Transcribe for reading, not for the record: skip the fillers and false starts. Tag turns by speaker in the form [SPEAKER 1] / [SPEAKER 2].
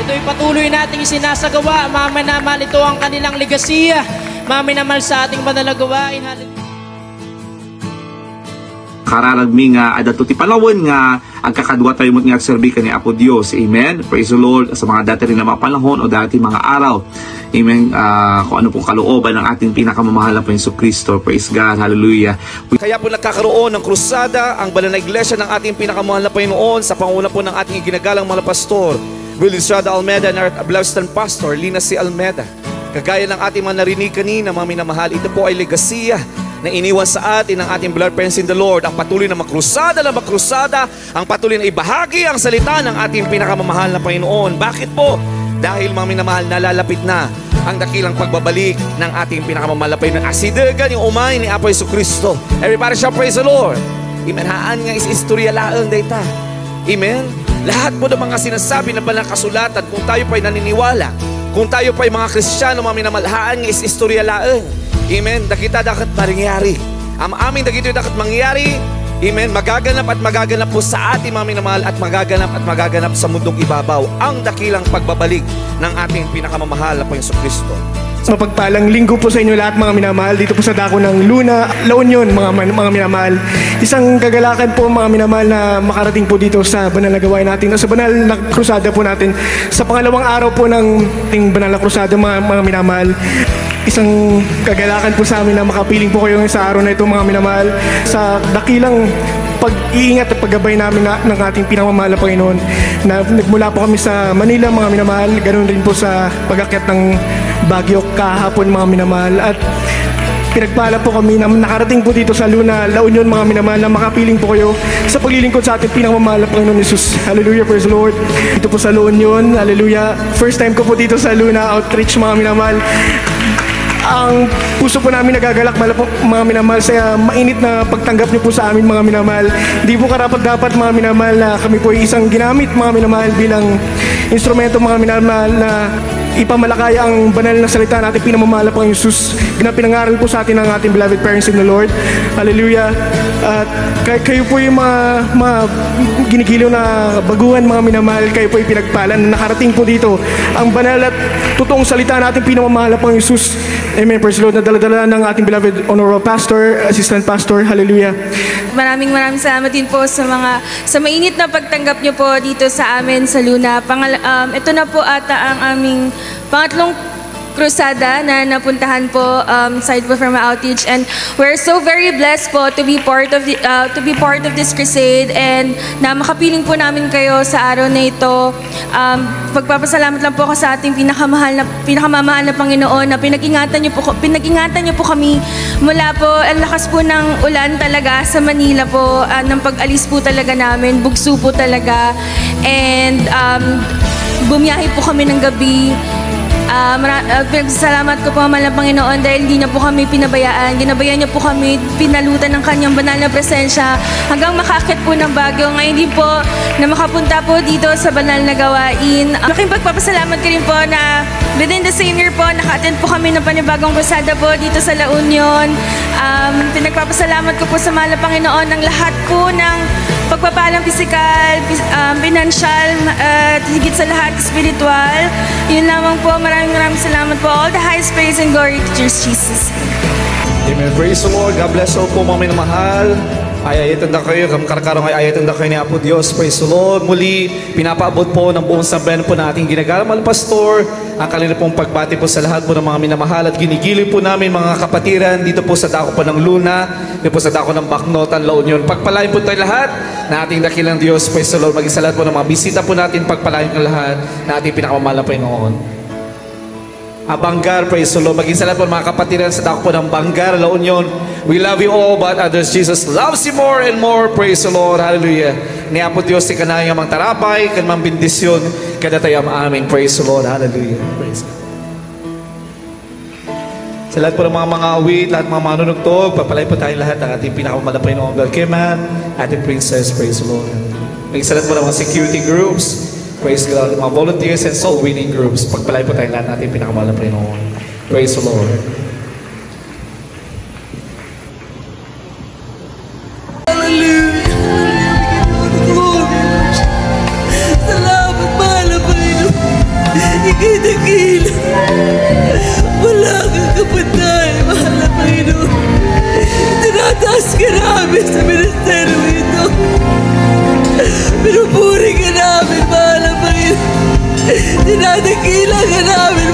[SPEAKER 1] Ito'y patuloy nating isinasagawa. Mga minamahal, ito ang kanilang legasiya. Mga minamahal sa ating banal na gawain.
[SPEAKER 2] Kararagmi nga adato ti panahon nga ang kakadwa tayo mo't nga serbi ka ni Apo Dios. Amen. Praise the Lord sa mga dati rin na mga panahon o dati mga araw. Amen. Kung ano pong kalooban ng ating pinakamamahal na po Yesu Cristo. Praise God. Hallelujah.
[SPEAKER 3] Kaya po nagkakaroon ng krusada ang banal na iglesia ng ating pinakamahal na Panginoon sa panguna po ng ating iginagalang mga pastor, Will Estrada Almeda and our Blausten Pastor, Lina C. Almeda. Kagaya ng ating mga narinig kanina, mga minamahal, ito po ay legasiya na iniwan sa atin ng ating blood parents in the Lord. Ang patuloy na makrusada, ang patuloy na ibahagi ang salita ng ating pinakamamahal na Panginoon. Bakit po? Dahil mga minamahal, nalalapit na ang dakilang pagbabalik ng ating pinakamamahal na Panginoon. Asidagan yung umay ni Apo Yesu Cristo. Everybody shall praise the Lord. Amen. Haan nga is-istorya laang dayta. Amen. Lahat po ng mga sinasabi na banal kasulatan, kung tayo pa'y naniniwala, kung tayo pa'y mga Kristiyano, mga minamahal, haan nga is-istorya laang. Amen. Dakita dapat mangyari. Ang aming dakito dapat mangyari. Amen. Magaganap at magaganap po sa ating mga minamahal at magaganap sa mundong ibabaw ang dakilang pagbabalik ng ating pinakamamahal na Panginoon Kristo.
[SPEAKER 4] Mapagpalang linggo po sa inyo lahat mga minamahal dito po sa dako ng Luna, La Union mga minamahal. Isang kagalakan po mga minamahal na makarating po dito sa banal na gawain natin, sa banal na krusada po natin. Sa pangalawang araw po ng ating banal na krusada mga minamahal. Isang kagalakan po sa amin na makapiling po kayo sa araw na ito mga minamahal sa dakilang pag-iingat at paggabay namin ng ating pinakamamahal na Panginoon na nagmula po kami sa Manila mga minamahal, ganoon rin po sa pag-akyat ng Baguio kahapon mga minamahal at pinagpala po kami na nakarating po dito sa Luna, La Union mga minamahal na makapiling po kayo sa paglilingkod sa ating pinakamamahal na Panginoon Jesus. Hallelujah, praise the Lord. Dito po sa La Union, hallelujah. First time ko po dito sa Luna Outreach mga minamahal. Ang puso po namin nagagalak mga minamahal sa mainit na pagtanggap niyo po sa amin mga minamahal. Di po karapat-dapat mga minamahal na kami po ay isang ginamit mga minamahal bilang instrumento mga minamahal na ipamalakaya ang banal na salita natin pinamamahal pang Jesus na pinangaral po sa atin ng ating beloved parents in the Lord. Hallelujah. At kayo po yung mga ginigiliw na baguhan mga minamahal, kayo po yung pinagpalan na nakarating po dito ang banal at totoong salita natin pinamamahal pang Jesus. Amen. Praise the Lord. Nadala-dala ng ating beloved honorable pastor, assistant pastor. Hallelujah.
[SPEAKER 5] Maraming salamat din po sa mainit na pagtanggap niyo po dito sa amin sa Luna. Ito na po ata ang aming pangatlong krusada na napuntahan po side po from outreach, and we're so very blessed po to be part of this crusade and na makapiling po namin kayo sa araw na ito. Pagpapasalamat lang po ako sa ating pinakamamahal na Panginoon na pinag-ingatan niyo po kami mula po ang lakas po ng ulan talaga sa Manila po, ng pag-alis po talaga namin, bugso po talaga, and bumiyahe po kami ng gabi. Salamat ko po mahal na Panginoon dahil hindi niyo po kami pinabayaan. Ginabayan niyo po kami, pinalutan ng kanyang banal na presensya hanggang makaakyat po ng Baguio. Ngayon din po na makapunta po dito sa banal na gawain. Malaking pagpapasalamat ko rin po na within the same year po, naka-attend po kami ng panibagong krusada po dito sa La Union. Pinagpapasalamat ko po sa mahal na Panginoon ng lahat po ng pagpapalang pisikal, pinansyal, at higit sa lahat, spiritual. Yun lamang po, maraming salamat po. All the highest praise and glory to Jesus.
[SPEAKER 3] Amen. Praise the Lord. God bless all po mga minamahal. Ayayatan na kayo, karkarong ay ayayatan na kayo ni Apo Diyos. Praise the Lord. Muli, pinapaabot po ng buong sambayan po na ating ginagalang pastor ang kanila pong pagbati po sa lahat po ng mga minamahal at ginigili po namin mga kapatiran dito po sa dako po ng Luna, dito po sa dako ng Bacnotan, La Union. Pagpalain po tayo lahat na ating dakilang Diyos. Praise the Lord. Maging sa lahat po ng mga bisita po natin, pagpalain ng lahat na ating pinakamamahal na Panginoon. Banggar, praise the Lord. Maging sa lahat po mga kapatiran sa dako po ng Banggar, La Union. We love you all, but others, Jesus loves you more and more. Praise the Lord. Hallelujah. Ni Apo Diyos, si kanayang mang tarapay, kanmang bendisyon, kada tayo amin. Praise the Lord. Hallelujah. Praise God. Sa lahat po ng mga awit, lahat mga manunugtog, papalay po tayo lahat ng ating pinakamalapay ng Uncle Kiman, ating princess. Praise the Lord. Maging sa lahat po ng mga security groups, praise God, mga volunteers and soul winning groups, pagpalay po tayo lahat ng ating pinakamalapay ng Praise the Lord.
[SPEAKER 6] Salamat, mahal na Panginoon. namin sa ministeryo ito. Pinupuri ka namin, mahal na Panginoon. Dinadakila ka namin,